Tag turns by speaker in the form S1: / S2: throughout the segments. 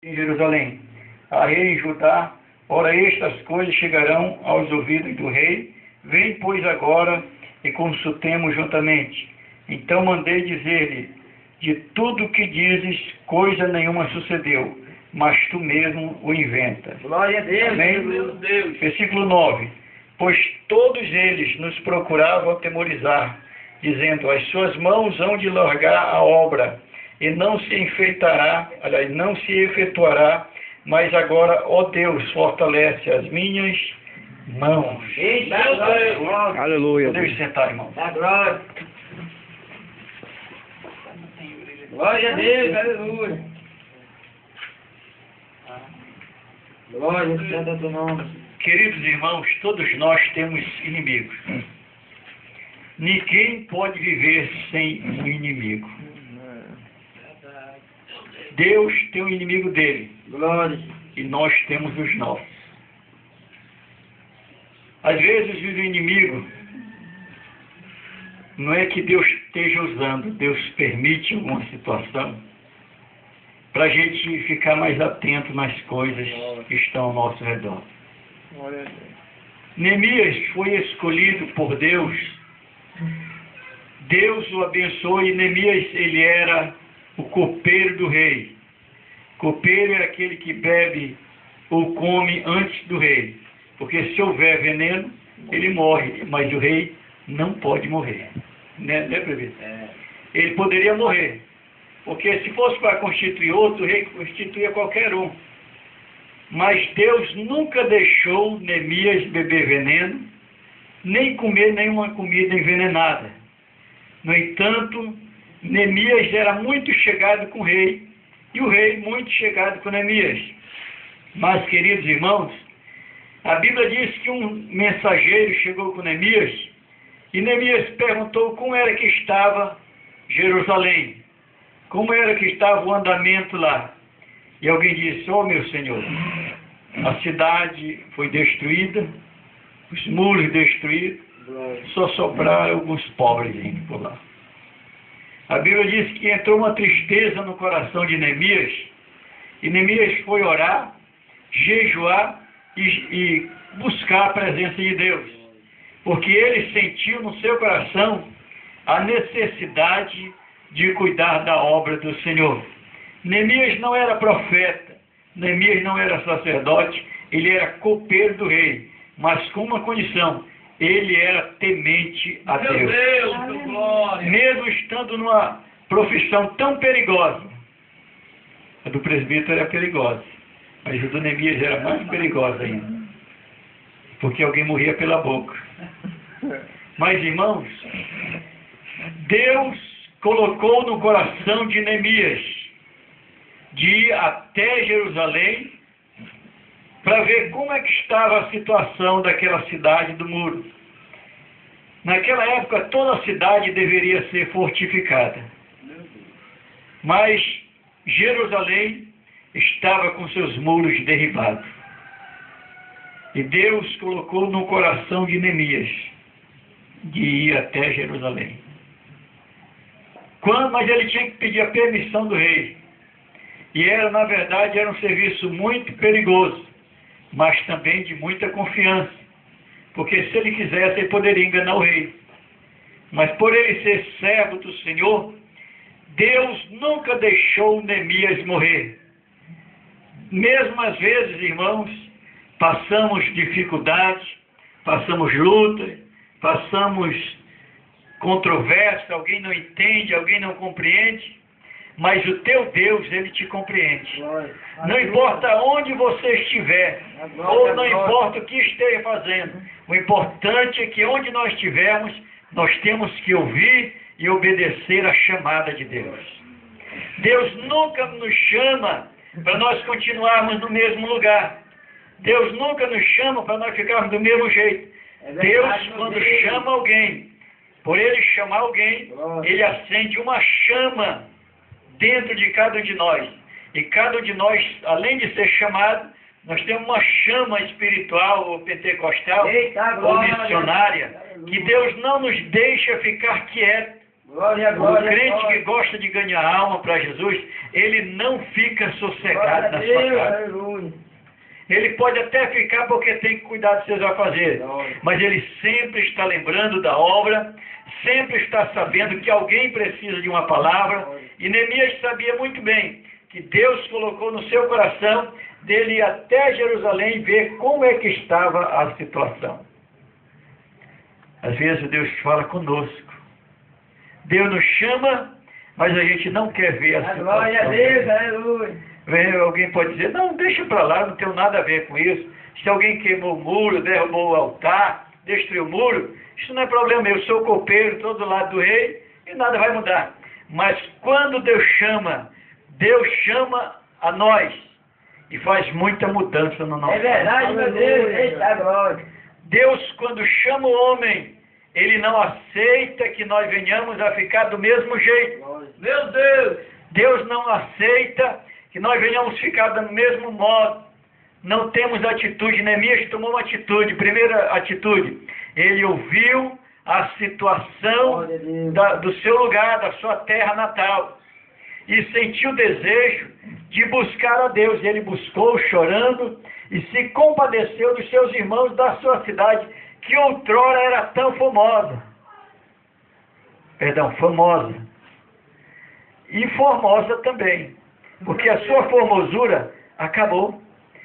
S1: em Jerusalém, a rei em Judá. Ora, estas coisas chegarão aos ouvidos do rei. Vem, pois, agora e consultemos juntamente. Então mandei dizer-lhe: de tudo que dizes, coisa nenhuma sucedeu, mas tu mesmo o inventas.
S2: Glória a Deus,
S1: Amém?
S2: meu Deus.
S1: Versículo 9. Pois todos eles nos procuravam atemorizar, dizendo: as suas mãos hão de largar a obra, e não se enfeitará, aliás, não se efetuará, mas agora, ó Deus, fortalece as minhas mãos.
S2: Eita, glória.
S3: Aleluia.
S1: Podemos sentar, irmão.
S2: Dá glória. Glória a Deus, aleluia. Glória a teu nome.
S1: Queridos irmãos, todos nós temos inimigos. Ninguém pode viver sem um inimigo. Deus tem o inimigo dele.
S2: Glória.
S1: E nós temos os nossos. Às vezes o inimigo não é que Deus esteja usando, Deus permite alguma situação para a gente ficar mais atento nas coisas que estão ao nosso redor. Neemias foi escolhido por Deus. Deus o abençoou e Neemias, ele era o copeiro do rei. Copeiro é aquele que bebe ou come antes do rei. Porque se houver veneno, ele morre, mas o rei não pode morrer. Né, prefeito? Ele poderia morrer. Porque se fosse para constituir outro, o rei constituía qualquer um. Mas Deus nunca deixou Neemias beber veneno, nem comer nenhuma comida envenenada. No entanto, Neemias era muito chegado com o rei, e o rei muito chegado com Neemias. Mas, queridos irmãos, a Bíblia diz que um mensageiro chegou com Neemias, e Neemias perguntou como era que estava Jerusalém, como era que estava o andamento lá. E alguém disse: ó meu Senhor, a cidade foi destruída, os muros destruídos, só sobraram alguns pobres por lá. A Bíblia diz que entrou uma tristeza no coração de Neemias, e Neemias foi orar, jejuar e buscar a presença de Deus, porque ele sentiu no seu coração a necessidade de cuidar da obra do Senhor. Neemias não era profeta, Neemias não era sacerdote, ele era copeiro do rei, mas com uma condição: ele era temente a Deus.
S2: Meu Deus, glória.
S1: Mesmo estando numa profissão tão perigosa. A do presbítero era perigosa, mas a do Neemias era mais perigosa ainda, porque alguém morria pela boca. Mas, irmãos, Deus colocou no coração de Neemias de ir até Jerusalém para ver como é que estava a situação daquela cidade do muro. Naquela época, toda a cidade deveria ser fortificada. Mas Jerusalém estava com seus muros derribados. E Deus colocou no coração de Neemias de ir até Jerusalém. Mas ele tinha que pedir a permissão do rei. E na verdade, era um serviço muito perigoso, mas também de muita confiança. Porque se ele quisesse, ele poderia enganar o rei. Mas por ele ser servo do Senhor, Deus nunca deixou Neemias morrer. Mesmo às vezes, irmãos, passamos dificuldades, passamos lutas, passamos controvérsia, alguém não entende, alguém não compreende, mas o teu Deus, ele te compreende. Não importa onde você estiver, ou não importa o que esteja fazendo, o importante é que onde nós estivermos, nós temos que ouvir e obedecer a chamada de Deus. Deus nunca nos chama para nós continuarmos no mesmo lugar. Deus nunca nos chama para nós ficarmos do mesmo jeito. Deus, quando chama alguém, por ele chamar alguém, ele acende uma chama dentro de cada um de nós. E cada um de nós, além de ser chamado, nós temos uma chama espiritual ou pentecostal ou missionária, que Deus não nos deixa ficar quieto.
S2: Glória,
S1: O
S2: glória,
S1: crente que
S2: glória.
S1: gosta de ganhar alma para Jesus, ele não fica
S2: Glória
S1: sossegado
S2: a
S1: na sua
S2: Deus,
S1: casa.
S2: aleluia.
S1: Ele pode até ficar porque tem que cuidar dos seus afazeres,
S2: Glória.
S1: mas ele sempre está lembrando da obra, sempre está sabendo que alguém precisa de uma palavra, e Neemias sabia muito bem que Deus colocou no seu coração dele ir até Jerusalém ver como é que estava a situação. Às vezes Deus fala conosco. Deus nos chama, mas a gente não quer ver a
S2: Glória a
S1: situação.
S2: Deus, aleluia.
S1: Alguém pode dizer, não, deixa para lá, não tenho nada a ver com isso. Se alguém queimou o muro, derrubou o altar, destruiu o muro, isso não é problema meu. Eu sou copeiro, estou do lado do rei e nada vai mudar. Mas quando Deus chama a nós e faz muita mudança no nosso
S2: É verdade, meu Deus. Eita, glória.
S1: Deus, quando chama o homem, ele não aceita que nós venhamos a ficar do mesmo jeito.
S2: Meu Deus.
S1: Deus não aceita que nós venhamos ficar do mesmo modo. Não temos atitude. Neemias tomou uma atitude. Primeira atitude, ele ouviu a situação do seu lugar, da sua terra natal, e sentiu o desejo de buscar a Deus. Ele buscou chorando e se compadeceu dos seus irmãos da sua cidade, que outrora era tão famosa. Famosa. E formosa também, porque a sua formosura acabou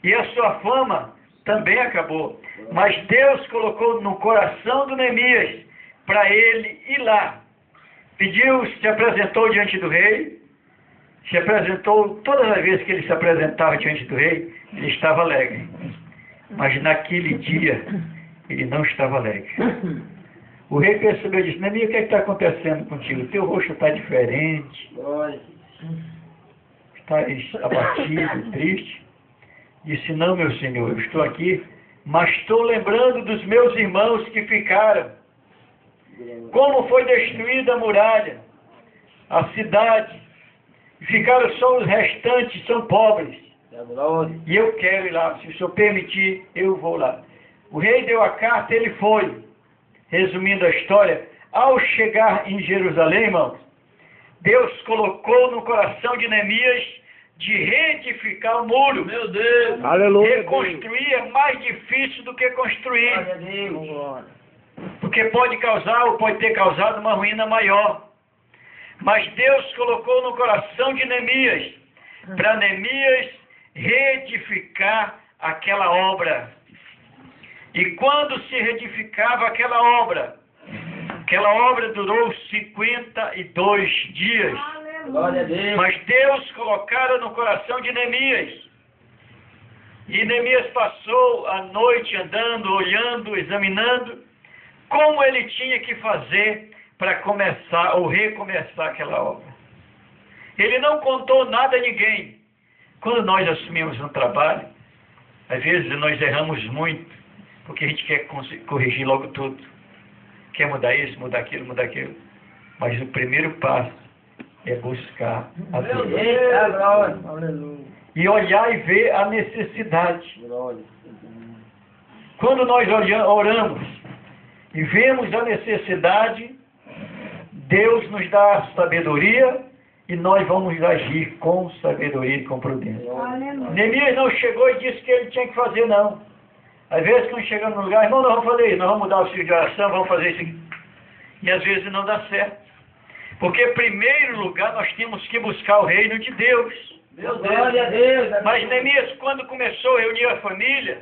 S1: e a sua fama também acabou. Mas Deus colocou no coração do Neemias para ele ir lá. Pediu, se apresentou diante do rei, se apresentou, todas as vezes que ele se apresentava diante do rei, ele estava alegre. Mas naquele dia, ele não estava alegre. O rei percebeu e disse, Neemias, o que está acontecendo contigo? O teu rosto está diferente.
S2: Glória.
S1: Estás abatido, triste. Disse, não, meu senhor, eu estou aqui, mas estou lembrando dos meus irmãos que ficaram. Como foi destruída a muralha, a cidade, e ficaram só os restantes, são pobres.
S2: Glória.
S1: E eu quero ir lá, se o senhor permitir, eu vou lá. O rei deu a carta, ele foi. Resumindo a história, ao chegar em Jerusalém, irmãos, Deus colocou no coração de Neemias de reedificar o muro.
S2: Meu Deus.
S3: Aleluia.
S1: Reconstruir é mais difícil do que construir,
S2: Glória a Deus.
S1: porque pode causar ou pode ter causado uma ruína maior. Mas Deus colocou no coração de Neemias, para Neemias reedificar aquela obra. E quando se reedificava aquela obra durou 52 dias.
S2: Glória a Deus.
S1: Mas Deus colocara no coração de Neemias. E Neemias passou a noite andando, olhando, examinando como ele tinha que fazer para começar ou recomeçar aquela obra. Ele não contou nada a ninguém. Quando nós assumimos um trabalho, às vezes nós erramos muito, porque a gente quer corrigir logo tudo. Quer mudar isso, mudar aquilo, mudar aquilo. Mas o primeiro passo é buscar a
S2: Meu
S1: Deus.
S2: Eita, glória. Aleluia.
S1: E olhar e ver a necessidade.
S2: Glória.
S1: Quando nós oramos e vemos a necessidade, Deus nos dá a sabedoria e nós vamos agir com sabedoria e com prudência. Neemias não chegou e disse que ele tinha que fazer, não. Às vezes, quando chegamos no lugar, irmão, nós vamos fazer isso, nós vamos mudar o estilo de oração, vamos fazer isso aqui. E às vezes não dá certo. Porque, em primeiro lugar, nós temos que buscar o reino de Deus.
S2: Meu Deus. Glória a Deus.
S1: Mas Neemias, quando começou a reunir a família,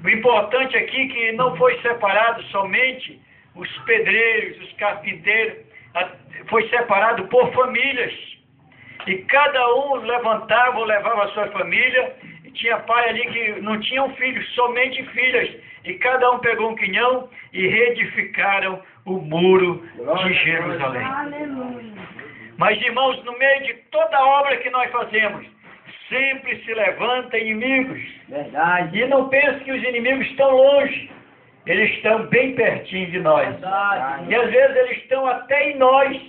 S1: o importante aqui é que não foi separado somente os pedreiros, os carpinteiros, foi separado por famílias. E cada um levantava ou levava a sua família. E tinha pai ali que não tinham filhos, somente filhas. E cada um pegou um quinhão e reedificaram o muro de Jerusalém. Mas, irmãos, no meio de toda a obra que nós fazemos, sempre se levantam inimigos.
S2: Verdade.
S1: E não pense que os inimigos estão longe. Eles estão bem pertinho de nós.
S2: Verdade.
S1: E às vezes eles estão até em nós.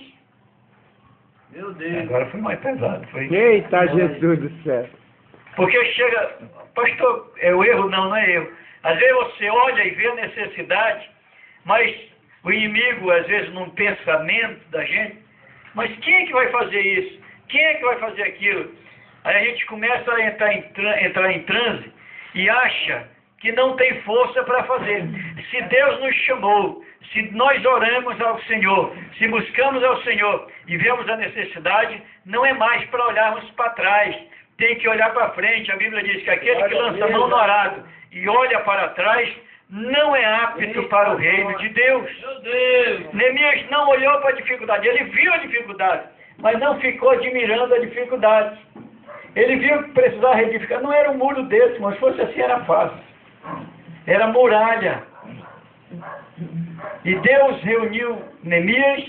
S2: Meu Deus.
S1: Agora foi mais pesado. Foi...
S3: Eita, Jesus do céu.
S1: Porque chega... Pastor, é o erro? Não, não é erro. Às vezes você olha e vê a necessidade, mas o inimigo, às vezes, num pensamento da gente, mas quem é que vai fazer isso? Quem é que vai fazer aquilo? Aí a gente começa a entrar em transe e acha que não tem força para fazer. Se Deus nos chamou, se nós oramos ao Senhor, se buscamos ao Senhor e vemos a necessidade, não é mais para olharmos para trás, tem que olhar para frente. A Bíblia diz que aquele que lança a mão no arado e olha para trás, não é apto para o reino de Deus.
S2: Meu Deus.
S1: Neemias não olhou para a dificuldade, ele viu a dificuldade, mas não ficou admirando a dificuldade. Ele viu que precisava reedificar. Não era um muro desse, mas se fosse assim era fácil. Era muralha. E Deus reuniu Neemias,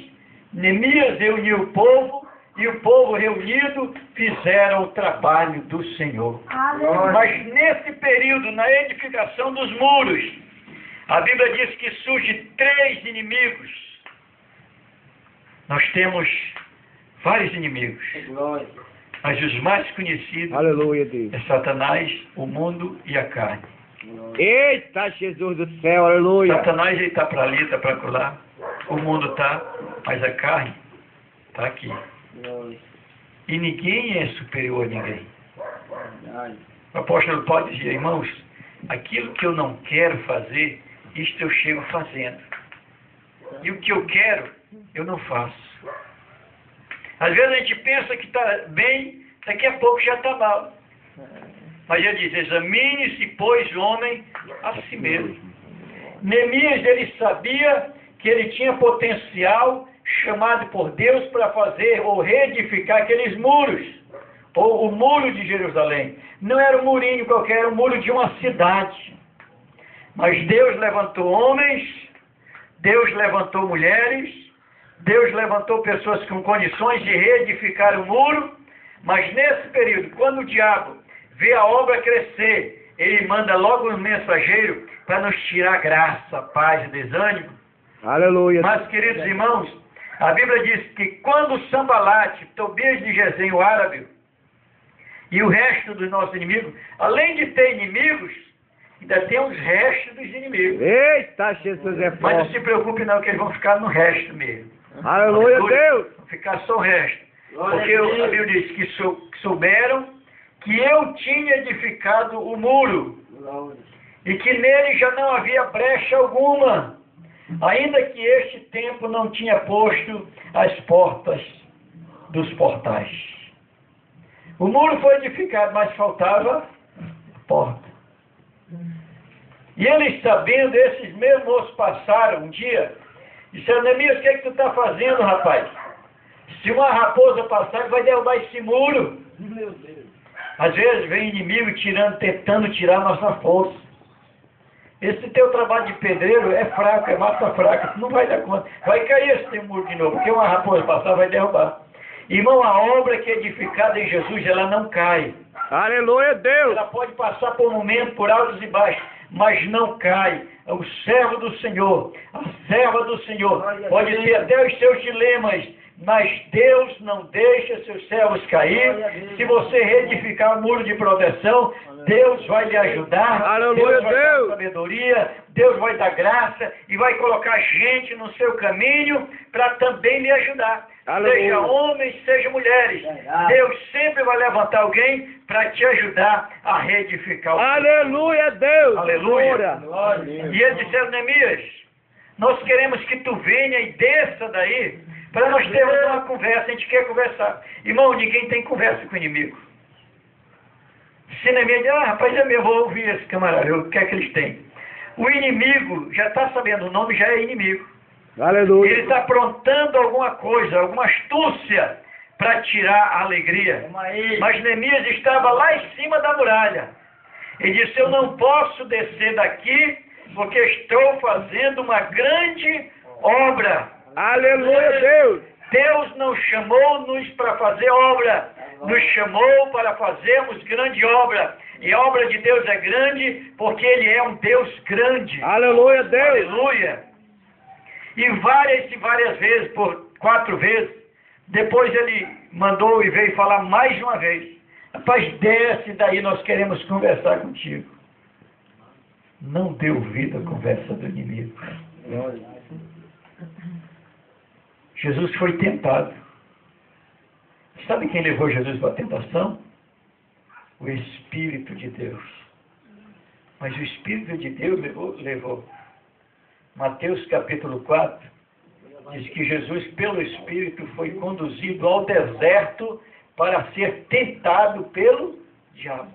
S1: Neemias reuniu o povo, e o povo reunido fizeram o trabalho do Senhor. Mas nesse período, na edificação dos muros, a Bíblia diz que surgem 3 inimigos. Nós temos vários inimigos,
S2: Glória.
S1: mas os mais conhecidos
S3: Aleluia, Deus.
S1: é Satanás, o mundo e a carne.
S3: Eita, Jesus do céu, aleluia.
S1: Satanás está para ali, está para lá. O mundo está, mas a carne está aqui.
S2: Glória.
S1: E ninguém é superior a ninguém.
S2: Verdade.
S1: O apóstolo Paulo dizia, irmãos, aquilo que eu não quero fazer, isto eu chego fazendo. E o que eu quero, eu não faço. Às vezes a gente pensa que está bem, daqui a pouco já está mal. Mas ele diz, examine-se, pois, o homem a si mesmo. Neemias, ele sabia que ele tinha potencial chamado por Deus para fazer ou reedificar aqueles muros, ou o muro de Jerusalém. Não era um murinho qualquer, era um muro de uma cidade. Mas Deus levantou homens, Deus levantou mulheres, Deus levantou pessoas com condições de reedificar o muro, mas nesse período, quando o diabo vê a obra crescer, ele manda logo um mensageiro para nos tirar graça, paz e desânimo.
S3: Aleluia.
S1: Mas, queridos irmãos, a Bíblia diz que quando Sambalate, Tobias de Gesem, o árabe, e o resto dos nossos inimigos, além de ter inimigos, ainda tem os restos dos inimigos.
S3: Eita, Jesus é
S1: Mas não
S3: forte.
S1: se preocupe não, que eles vão ficar no resto mesmo.
S3: Aleluia, Deus.
S1: Vão ficar só o resto.
S2: Glória
S1: Porque
S2: a Deus.
S1: a Bíblia diz que souberam que eu tinha edificado o muro
S2: Glória.
S1: e que nele já não havia brecha alguma, ainda que este tempo não tinha posto as portas dos portais. O muro foi edificado, mas faltava a porta. E eles sabendo, esses mesmos moços passaram um dia, disseram, Neemias, o que é que tu está fazendo, rapaz? Se uma raposa passar, vai derrubar esse muro.
S2: Meu Deus.
S1: Às vezes vem inimigo tentando tirar nossa força. Esse teu trabalho de pedreiro é fraco, é massa fraca, tu não vai dar conta. Vai cair esse teu muro de novo, porque uma raposa passar vai derrubar. Irmão, a obra que é edificada em Jesus, ela não cai.
S3: Aleluia, Deus.
S1: Ela pode passar por um momento, por altos e baixos, mas não cai. O servo do Senhor, a serva do Senhor, pode ter até os seus dilemas, mas Deus não deixa seus servos cair. Se você reedificar o muro de proteção, Deus vai lhe ajudar.
S3: Aleluia,
S1: Deus vai dar
S3: Deus.
S1: sabedoria, Deus vai dar graça e vai colocar gente no seu caminho para também lhe ajudar.
S3: Aleluia.
S1: Seja homens, seja mulheres. Deus sempre vai levantar alguém para te ajudar a reedificar o
S3: Aleluia, Deus.
S1: Aleluia.
S2: Glória.
S1: E eles disseram, Neemias, nós queremos que tu venha e desça daí, para nós termos uma conversa, a gente quer conversar. Irmão, ninguém tem conversa com o inimigo. Se Neemias diz, rapaz, eu vou ouvir esse camarada, o que é que eles têm? O inimigo, já está sabendo o nome, já é inimigo. Ele
S3: Aleluia.
S1: está aprontando alguma coisa, alguma astúcia, para tirar a alegria.
S2: Toma aí.
S1: Mas Neemias estava lá em cima da muralha. Ele disse, eu não posso descer daqui, porque estou fazendo uma grande obra.
S3: Aleluia, Deus.
S1: Deus não chamou-nos para fazer obra, nos chamou para fazermos grande obra. E a obra de Deus é grande, porque Ele é um Deus grande.
S3: Aleluia, Deus.
S1: Aleluia. E várias vezes, por 4 vezes, depois ele mandou e veio falar mais uma vez. Rapaz, desce daí, nós queremos conversar contigo. Não dê ouvido à conversa do inimigo. Jesus foi tentado. Sabe quem levou Jesus para a tentação? O Espírito de Deus. Mas o Espírito de Deus levou. Mateus capítulo 4 diz que Jesus, pelo Espírito, foi conduzido ao deserto para ser tentado pelo diabo.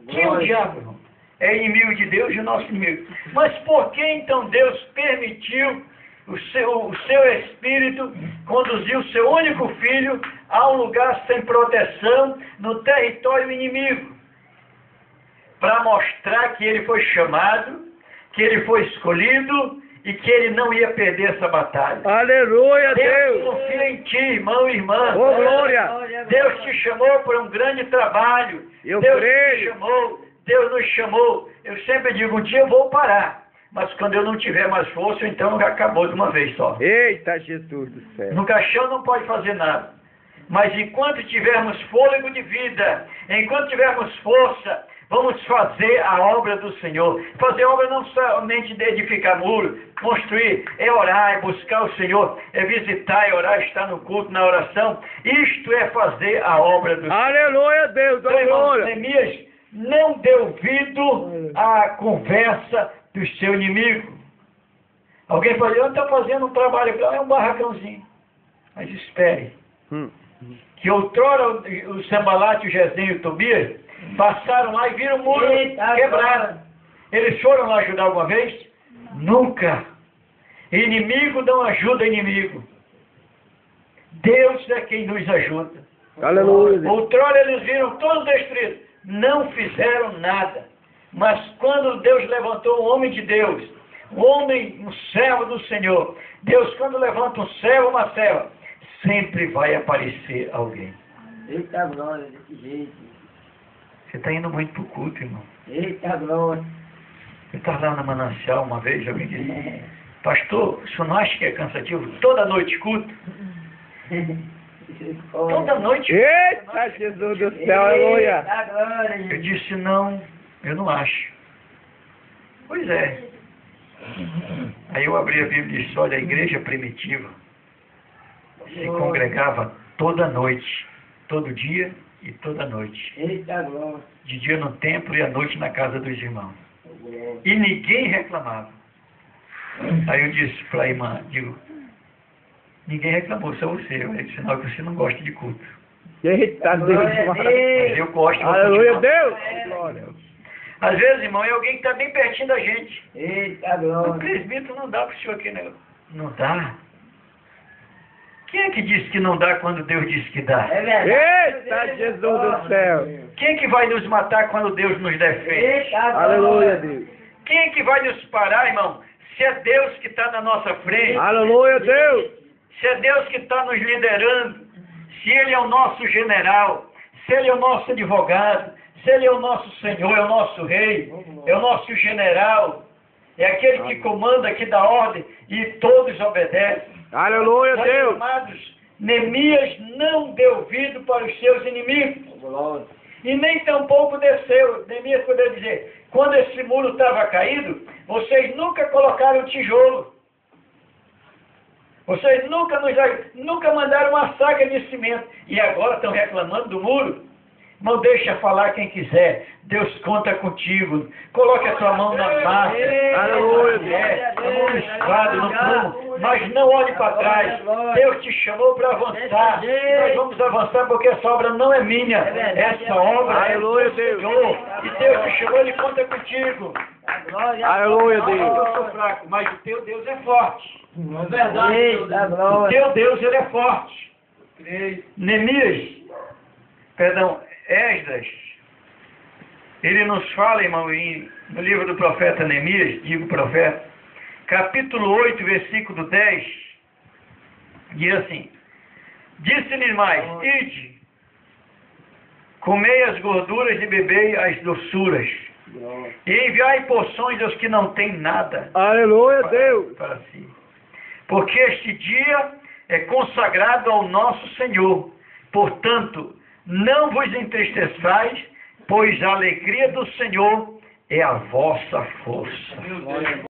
S1: Quem é o diabo, irmão? É inimigo de Deus e nosso inimigo. Mas por que então Deus permitiu o seu Espírito conduzir o seu único filho a um lugar sem proteção, no território inimigo? Para mostrar que ele foi chamado, que ele foi escolhido e que ele não ia perder essa batalha.
S3: Aleluia,
S1: Deus
S3: Deus.
S1: confia em ti, irmão e irmã.
S3: Oh, glória.
S1: Deus te chamou para um grande trabalho.
S3: Eu
S1: Deus
S3: creio.
S1: te chamou, Deus nos chamou. Eu sempre digo, um dia eu vou parar. Mas quando eu não tiver mais força, então já acabou de uma vez só.
S3: Eita, Jesus do céu.
S1: No caixão não pode fazer nada. Mas enquanto tivermos fôlego de vida, enquanto tivermos força, vamos fazer a obra do Senhor. Fazer obra não somente de edificar muro, construir, é orar, é buscar o Senhor, é visitar, é orar, estar no culto, na oração. Isto é fazer a obra do Senhor.
S3: Aleluia, Deus.
S1: Então, irmão,
S3: Glória.
S1: Neemias não deu ouvido à conversa do seu inimigo. Alguém falou, eu estou fazendo um trabalho, é um barracãozinho. Mas espere. Que outrora o Sambalate, o Gesem e o Tobias passaram lá e viram o muro quebrado. Eles foram lá ajudar alguma vez? Nunca. Inimigo não ajuda inimigo. Deus é quem nos ajuda.
S3: Aleluia, Deus.
S1: Outrora eles viram todos destruídos. Não fizeram nada. Mas quando Deus levantou um homem de Deus, um homem, um servo do Senhor, Deus quando levanta um servo, uma serva, sempre vai aparecer alguém.
S2: Eita glória, desse jeito.
S1: Você está indo muito para o culto, irmão.
S2: Eita glória.
S1: Eu estava lá na Manancial uma vez, alguém disse, pastor, o senhor não acha que é cansativo? Toda noite culto? Toda noite.
S3: Eita, Jesus do céu. Aleluia.
S2: Eita glória.
S1: Eu disse, não, eu não acho. Pois é. Aí eu abri a Bíblia e disse, olha, a igreja primitiva se congregava toda noite, todo dia e toda noite.
S2: Eita glória.
S1: De dia no templo e à noite na casa dos irmãos. E ninguém reclamava. Aí eu disse para a irmã, digo, ninguém reclamou, só você. É sinal que você não gosta de culto.
S3: Eita, Deus.
S1: Mas eu gosto. vou
S3: Aleluia,
S1: continuar.
S3: Deus. Glória.
S1: Às vezes, irmão, é alguém que está bem pertinho da gente.
S2: Eita
S1: O
S2: glória.
S1: presbítero não dá para o senhor aqui, né? Não dá. Quem é que disse que não dá quando Deus disse que dá?
S2: É verdade.
S3: Eita, Jesus do céu.
S1: Quem é que vai nos matar quando Deus nos defende?
S2: Eita glória.
S3: Aleluia, Deus.
S1: Quem é que vai nos parar, irmão? Se é Deus que está na nossa frente,
S3: Aleluia, Deus.
S1: se é Deus que está nos liderando, se Ele é o nosso general, se Ele é o nosso advogado, se Ele é o nosso Senhor, é o nosso rei, é o nosso general, é aquele que comanda, que dá ordem e todos obedecem.
S3: Aleluia,
S1: Meus
S3: Deus.
S1: amados, Neemias não deu ouvido para os seus inimigos
S2: Glória.
S1: e nem tampouco desceu. Neemias poderia dizer, quando esse muro estava caído, vocês nunca colocaram tijolo. Vocês nunca mandaram uma saca de cimento. E agora estão reclamando do muro? Não deixa falar quem quiser. Deus conta contigo. Coloque a tua mão na massa.
S3: Aleluia.
S1: A mão no estrado, no prumo. Mas não olhe para trás. Deus te chamou para avançar. Nós vamos avançar porque essa obra não é minha. Essa obra é do
S3: Aleluia, Deus.
S1: Senhor. E Deus te chamou, Ele conta contigo.
S3: Aleluia,
S1: Eu
S3: Deus.
S1: sou fraco, mas o teu Deus é forte.
S2: É verdade. Eita
S1: O
S2: glória.
S1: teu Deus, Ele é forte. Neemias, Esdras, ele nos fala, irmão, no livro do profeta Neemias, digo profeta, capítulo 8, versículo 10, diz assim, disse-lhes mais, ide, comei as gorduras e bebei as doçuras, e enviai porções aos que não têm nada
S3: Aleluia, Deus.
S1: para si. Porque este dia é consagrado ao nosso Senhor. Portanto, não vos entristeçais, pois a alegria do Senhor é a vossa força.